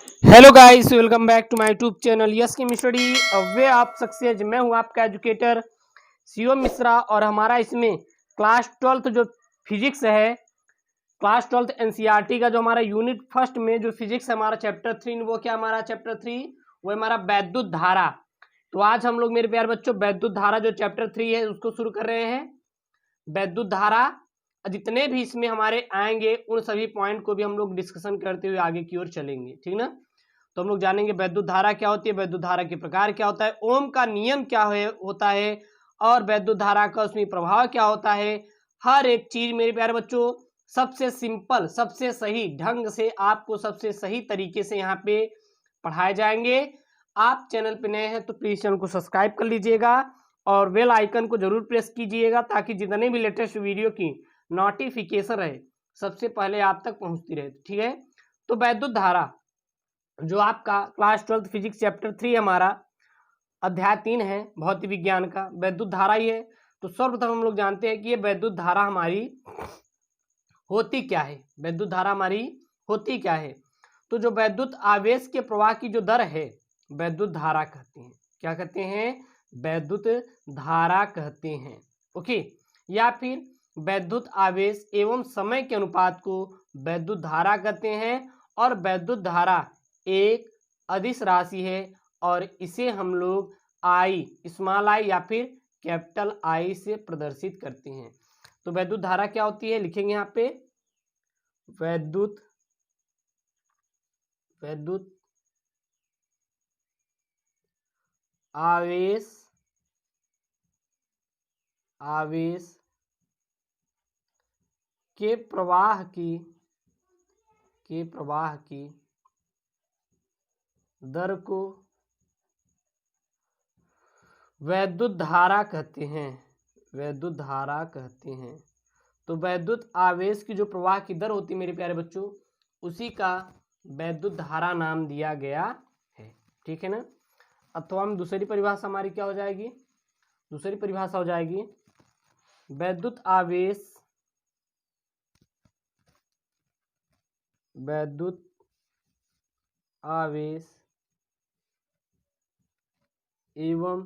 Hello guys, welcome back to my YouTube channel yes की study way आप success. मैं हूं आपका एजुकेटर शिवम मिश्रा और हमारा इसमें क्लास 12th जो फिजिक्स है, क्लास 12th एनसीईआरटी का जो हमारा यूनिट फर्स्ट में जो फिजिक्स है हमारा चैप्टर 3, वो क्या हमारा चैप्टर 3 वो हमारा वैद्युत धारा। तो आज हम लोग मेरे प्यारे बच्चों वैद्युत धारा जो चैप्टर 3 है उसको शुरू कर रहे हैं। वैद्युत धारा जितने भी इसमें हमारे आएंगे उन सभी पॉइंट को भी हम लोग डिस्कशन करते हुए आगे की ओर चलेंगे, ठीक ना। तो हम लोग जानेंगे वैद्युत धारा क्या होती है, वैद्युत धारा के प्रकार क्या होता है, ओम का नियम क्या होता है और वैद्युत धारा का उसमें प्रभाव क्या होता है। हर एक चीज मेरे प्यारे बच्चों सबसे सिंपल सबसे सही ढंग से आपको सबसे सही तरीके से यहाँ पे पढ़ाए जाएंगे। आप चैनल पे नए हैं तो प्लीज चैनल को सब्सक्राइब कर लीजिएगा और बेल आइकन को जरूर प्रेस कीजिएगा ताकि जितने भी लेटेस्ट वीडियो की नोटिफिकेशन रहे सबसे पहले आप तक पहुंचती रहे, ठीक है। तो वैद्युत धारा जो आपका क्लास 12th फिजिक्स चैप्टर 3 हमारा अध्याय 3 है भौतिक विज्ञान का, वैद्युत धारा ही है। तो सर्वप्रथम हम लोग जानते हैं कि ये वैद्युत धारा हमारी होती क्या है, वैद्युत धारा हमारी होती क्या है। तो जो वैद्युत आवेश के प्रवाह की जो दर है वैद्युत धारा कहते हैं। क्या कहते हैं? वैद्युत धारा कहते हैं, ओके। या फिर वैद्युत आवेश एवं समय के अनुपात को वैद्युत धारा कहते हैं। और वैद्युत धारा एक अदिश राशि है और इसे हम लोग आई, स्मॉल आई या फिर कैपिटल आई से प्रदर्शित करते हैं। तो वैद्युत धारा क्या होती है, लिखेंगे यहाँ पे वैद्युत आवेश के प्रवाह की दर को वैद्युत धारा कहते हैं, वैद्युत धारा कहते हैं। तो वैद्युत आवेश की जो प्रवाह की दर होती है मेरे प्यारे बच्चों उसी का वैद्युत धारा नाम दिया गया है, ठीक है ना। अथवा हम दूसरी परिभाषा हमारी क्या हो जाएगी, दूसरी परिभाषा हो जाएगी वैद्युत आवेश एवं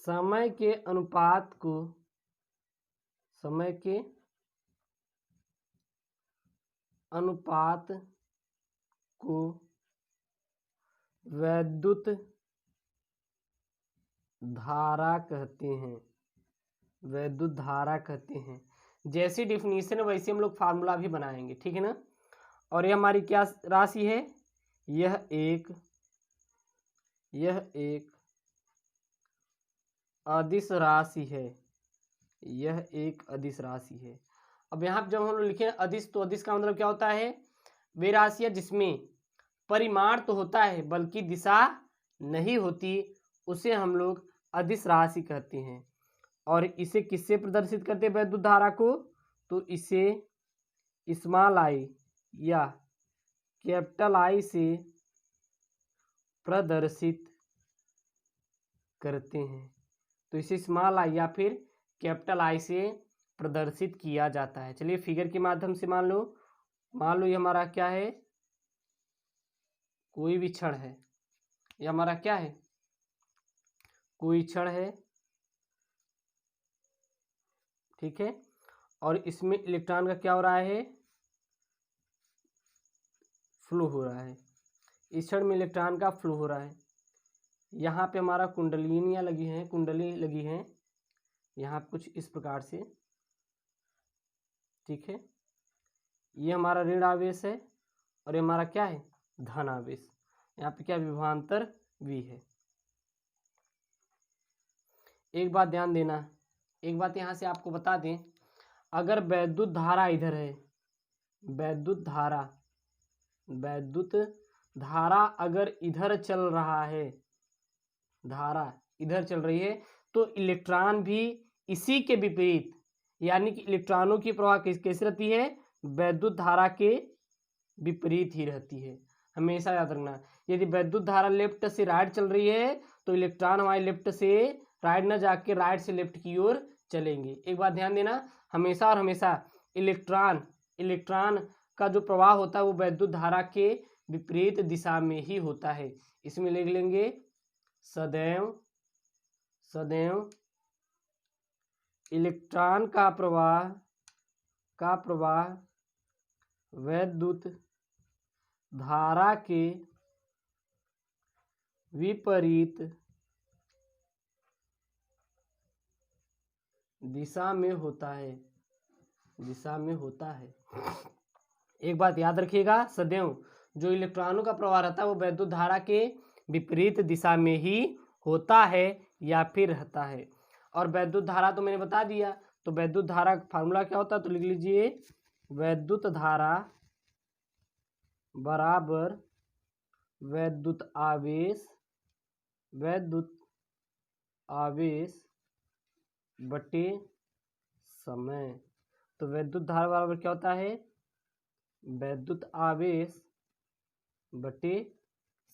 समय के अनुपात को वैद्युत धारा कहते हैं, वैद्युत धारा कहते हैं। जैसी डिफिनीशन है वैसे हम लोग फार्मूला भी बनाएंगे, ठीक है ना। और ये हमारी क्या राशि है, यह एक अदिश राशि है, यह एक अदिश राशि है। अब यहाँ पे जब हम लोग लिखें अदिश तो अदिश का मतलब क्या होता है, वे राशियां जिसमें परिमाण तो होता है बल्कि दिशा नहीं होती उसे हम लोग अदिश राशि कहते हैं। और इसे किससे प्रदर्शित करते हैं वैद्युत धारा को, तो इसे स्मॉल आई या कैपिटल आई से प्रदर्शित करते हैं। तो इसे स्मॉल आई या फिर कैपिटल आई से प्रदर्शित किया जाता है। चलिए फिगर के माध्यम से मान लो ये हमारा क्या है, कोई भी क्षण है, ये हमारा क्या है, कोई क्षण है, ठीक है। और इसमें इलेक्ट्रॉन का क्या हो रहा है, फ्लो हो रहा है। इस क्षण में इलेक्ट्रॉन का फ्लो हो रहा है। यहाँ पे हमारा कुंडलियाँ लगी हैं, कुंडली लगी हैं यहाँ कुछ इस प्रकार से, ठीक है। ये हमारा ऋण आवेश है और ये हमारा क्या है, धन आवेश। यहाँ पे क्या विभवांतर V है। एक बात ध्यान देना, एक बात यहाँ से आपको बता दें, अगर वैद्युत धारा इधर है, वैद्युत धारा अगर इधर चल रहा है, धारा इधर चल रही है तो इलेक्ट्रॉन भी इसी के विपरीत, यानी कि इलेक्ट्रॉनों की प्रवाह कैसे रहती है, वैद्युत धारा के विपरीत ही रहती है। हमेशा याद रखना, यदि वैद्युत धारा लेफ्ट से राइट चल रही है तो इलेक्ट्रॉन हमारे लेफ्ट से राइट न जाके राइट से लेफ्ट की ओर चलेंगे। एक बात ध्यान देना, हमेशा और हमेशा इलेक्ट्रॉन का जो प्रवाह होता है वो वैद्युत धारा के विपरीत दिशा में ही होता है। इसमें लिख लेंगे सदैव सदैव इलेक्ट्रॉन का प्रवाह वैद्युत धारा के विपरीत दिशा में होता है। एक बात याद रखिएगा, सदैव जो इलेक्ट्रॉनों का प्रवाह रहता है वो वैद्युत धारा के विपरीत दिशा में ही होता है या फिर रहता है। और वैद्युत धारा तो मैंने बता दिया, तो वैद्युत धारा का फार्मूला क्या होता है, तो लिख लीजिए वैद्युत धारा बराबर वैद्युत आवेश बटे समय। तो वैद्युत धारा बराबर क्या होता है, वैद्युत आवेश बटे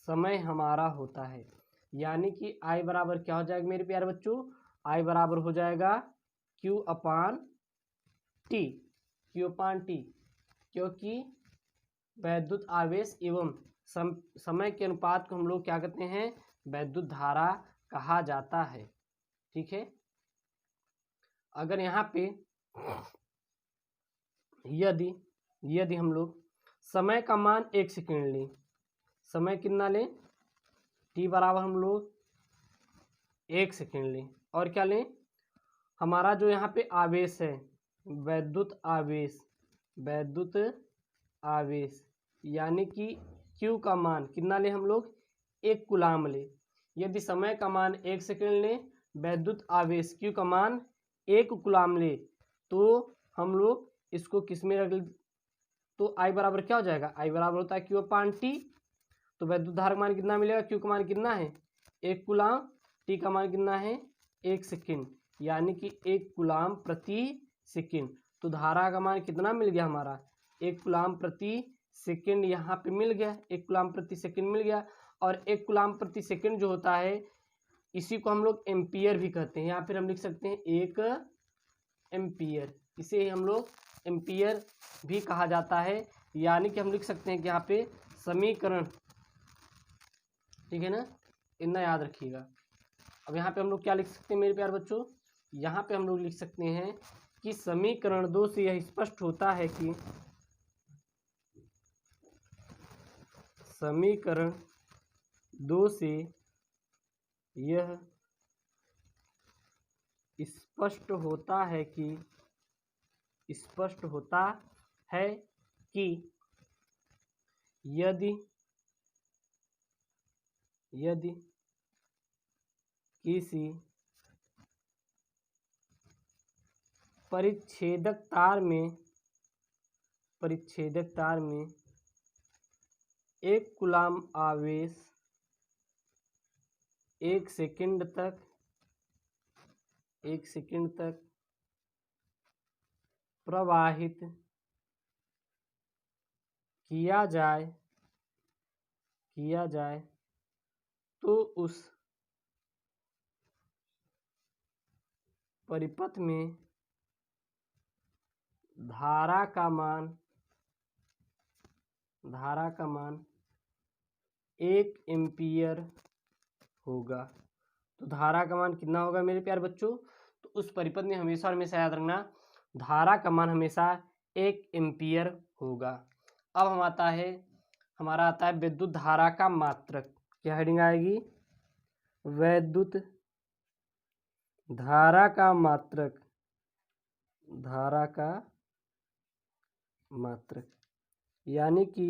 समय हमारा होता है। यानी कि I बराबर क्या हो जाएगा मेरे प्यारे बच्चों, I बराबर हो जाएगा Q अपान टी, क्योंकि वैद्युत आवेश एवं समय के अनुपात को हम लोग क्या कहते हैं, वैद्युत धारा कहा जाता है। ठीक है। अगर यहाँ पे यदि हम लोग समय का मान 1 सेकेंड लें, समय कितना लें, t बराबर हम लोग 1 सेकेंड लें, और क्या लें, हमारा जो यहाँ पे आवेश है वैद्युत आवेश यानी कि Q का मान कितना लें हम लोग, 1 कूलाम लें। यदि समय का मान 1 सेकेंड लें, वैद्युत आवेश Q का मान 1 कूलाम ले, तो हम लोग इसको किस में रख, तो I बराबर क्या हो जाएगा, I बराबर होता है Q अपान टी। तो वैद्युत धारा का मान कितना मिलेगा, Q का मान कितना है 1 कूलाम, T का मान कितना है 1 सेकेंड, यानी कि 1 कूलाम प्रति सेकेंड। तो धारा का मान कितना मिल गया हमारा, 1 कूलाम प्रति सेकेंड यहाँ पे मिल गया, 1 कूलाम प्रति सेकेंड मिल गया। और 1 कूलाम प्रति सेकेंड जो होता है इसी को हम लोग एम्पियर भी कहते हैं, यहाँ फिर हम लिख सकते हैं 1 एम्पियर, इसे हम लोग एम्पियर भी कहा जाता है। यानी कि हम लिख सकते हैं कि यहाँ पे समीकरण, ठीक है ना, इतना याद रखिएगा। अब यहाँ पे हम लोग क्या लिख सकते हैं मेरे प्यारे बच्चों, यहाँ पे हम लोग लिख सकते हैं कि समीकरण 2 से यह स्पष्ट होता है कि समीकरण 2 से यह स्पष्ट होता है कि यदि किसी परिच्छेदक तार में 1 कूलाम आवेश 1 सेकंड तक प्रवाहित किया जाए तो उस परिपथ में धारा का मान 1 एम्पियर होगा। तो धारा का मान कितना होगा मेरे प्यारे बच्चों, तो उस परिपथ में हमेशा याद रखना धारा का मान हमेशा 1 एम्पियर होगा। अब हमारा आता है विद्युत धारा का मात्रक। क्या हेडिंग आएगी, वैद्युत धारा का मात्रक यानी कि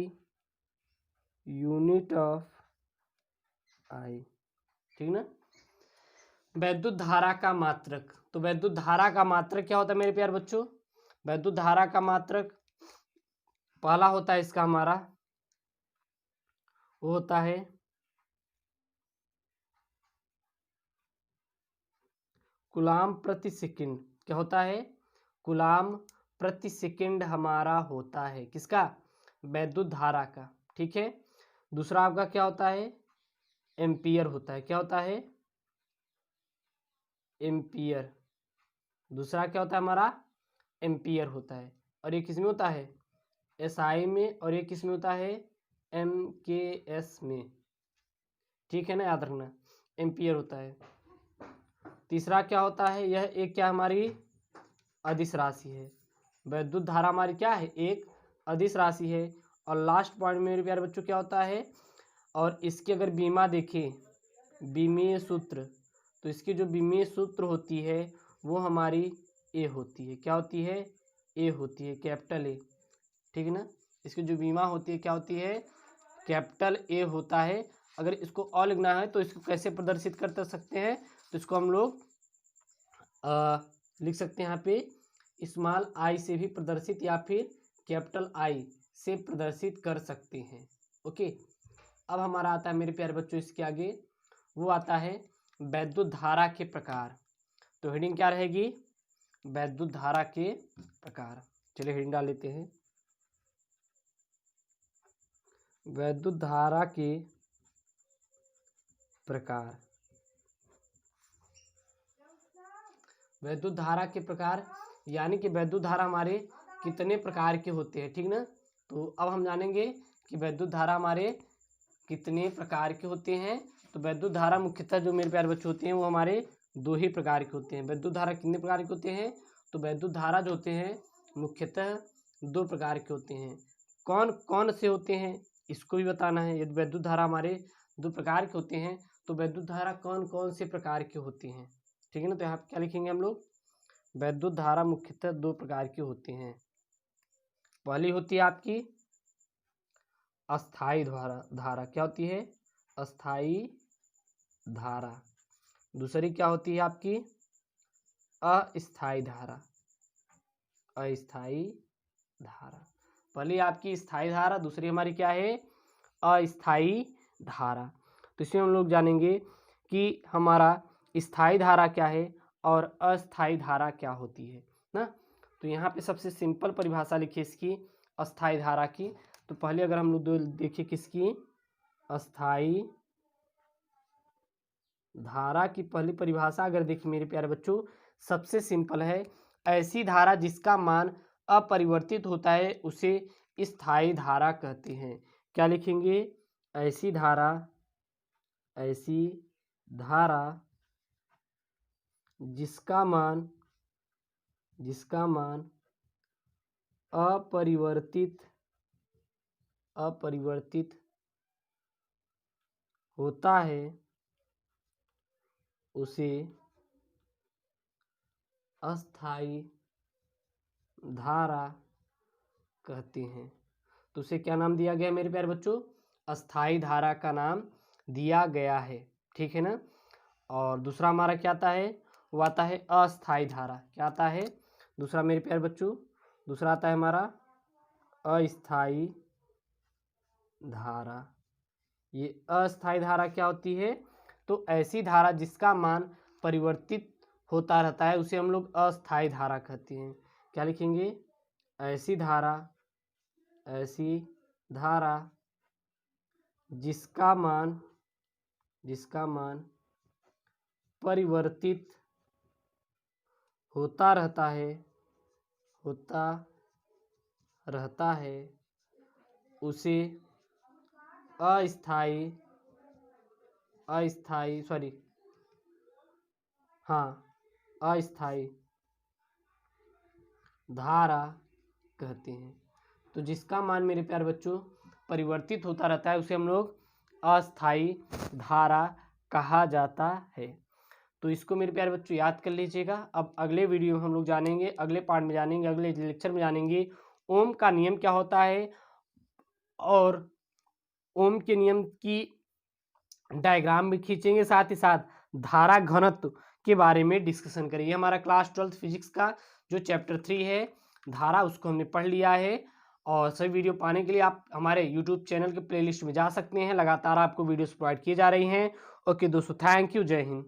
यूनिट ऑफ I, ठीक ना, वैद्युत धारा का मात्रक। तो वैद्युत धारा का मात्रक क्या होता है मेरे प्यारे बच्चों, वैद्युत धारा का मात्रक पहला होता है इसका हमारा, वो होता है कूलाम प्रति सेकंड। क्या होता है, कूलाम प्रति सेकंड हमारा होता है किसका, वैद्युत धारा का। ठीक है। दूसरा आपका क्या होता है, एम्पियर होता है। क्या होता है, एम्पियर। दूसरा क्या होता है हमारा, एम्पियर होता है। और ये किसमें होता है, SI में, और एक किस में होता है, MKS में, ठीक है ना, याद रखना, एम्पियर होता है। तीसरा क्या होता है, यह एक क्या हमारी अदिश राशि है। वैद्युत धारा हमारी क्या है, एक अदिश राशि है। और लास्ट पॉइंट मेरे प्यारे बच्चों क्या होता है, और इसके अगर बीमा देखें, बीमीय सूत्र, तो इसकी जो बीमीय सूत्र होती है वो हमारी ए होती है। क्या होती है, ए होती है, कैपिटल ए, ठीक है ना। इसकी जो बीमा होती है क्या होती है, कैपिटल ए होता है। अगर इसको और लिखना है तो इसको कैसे प्रदर्शित कर सकते हैं, तो इसको हम लोग लिख सकते हैं यहाँ पे स्मॉल आई से भी प्रदर्शित या फिर कैपिटल आई से प्रदर्शित कर सकते हैं। ओके, अब हमारा आता है मेरे प्यारे बच्चों इसके आगे, वो आता है वैद्युत धारा के प्रकार। तो हेडिंग क्या रहेगी, वैद्युत धारा के प्रकार। चलिए हेडिंग डाल लेते हैं, वैद्युत धारा के प्रकार। वैद्युत धारा के प्रकार यानी कि वैद्युत धारा हमारे कितने प्रकार के होते हैं, ठीक ना। तो अब हम जानेंगे कि वैद्युत धारा हमारे कितने प्रकार के होते हैं। तो वैद्युत धारा मुख्यतः जो मेरे प्यारे बच्चे होते हैं वो हमारे दो ही प्रकार के होते हैं। वैद्युत धारा कितने प्रकार के होते हैं, तो वैद्युत धारा जो होते हैं मुख्यतः दो प्रकार के होते हैं। कौन कौन से होते हैं इसको भी बताना है। यदि वैद्युत धारा हमारे दो प्रकार के होते हैं तो वैद्युत धारा कौन कौन से प्रकार के होते हैं, ठीक है ना। तो यहाँ क्या लिखेंगे हम लोग, वैद्युत धारा मुख्यतः दो प्रकार के होते हैं। पहली होती है आपकी अस्थाई धारा, क्या होती है, अस्थाई धारा। दूसरी क्या होती है आपकी अस्थाई धारा, अस्थाई धारा। पहली आपकी स्थाई धारा, दूसरी हमारी क्या है, अस्थाई धारा। तो इसमें हम लोग जानेंगे कि हमारा स्थाई धारा क्या है और अस्थाई धारा क्या होती है ना। तो यहाँ पे सबसे सिंपल परिभाषा लिखिए इसकी अस्थाई धारा की। तो पहले अगर हम लोग देखिए किसकी, अस्थाई धारा की पहली परिभाषा अगर देखिए मेरे प्यारे बच्चों, सबसे सिंपल है, ऐसी धारा जिसका मान अपरिवर्तित होता है उसे स्थायी धारा कहते हैं। क्या लिखेंगे, ऐसी धारा जिसका मान अपरिवर्तित होता है उसे अस्थाई धारा कहते हैं। तो उसे क्या नाम दिया गया मेरे प्यारे बच्चों, अस्थाई धारा का नाम दिया गया है, ठीक है ना। और दूसरा हमारा क्या आता है, वो आता है अस्थाई धारा। क्या आता है दूसरा मेरे प्यारे बच्चों, दूसरा आता है हमारा अस्थाई धारा। ये अस्थाई धारा क्या होती है, तो ऐसी धारा जिसका मान परिवर्तित होता रहता है उसे हम लोग अस्थाई धारा कहते हैं। क्या लिखेंगे, ऐसी धारा जिसका मान परिवर्तित होता रहता है उसे अस्थाई धारा कहते हैं। तो जिसका मान मेरे प्यारे बच्चों परिवर्तित होता रहता है उसे हम लोग अस्थाई धारा कहा जाता है। तो इसको मेरे प्यारे बच्चों याद कर लीजिएगा। अब अगले वीडियो में हम लोग जानेंगे, अगले पार्ट में जानेंगे, अगले लेक्चर में जानेंगे ओम का नियम क्या होता है और ओम के नियम की डायग्राम भी खींचेंगे, साथ ही साथ धारा घनत्व के बारे में डिस्कशन करेंगे। हमारा क्लास 12 फिजिक्स का जो चैप्टर 3 है धारा, उसको हमने पढ़ लिया है। और सभी वीडियो पाने के लिए आप हमारे यूट्यूब चैनल के प्लेलिस्ट में जा सकते हैं, लगातार आपको वीडियोस प्रोवाइड किए जा रही हैं। ओके दोस्तों, थैंक यू, जय हिंद।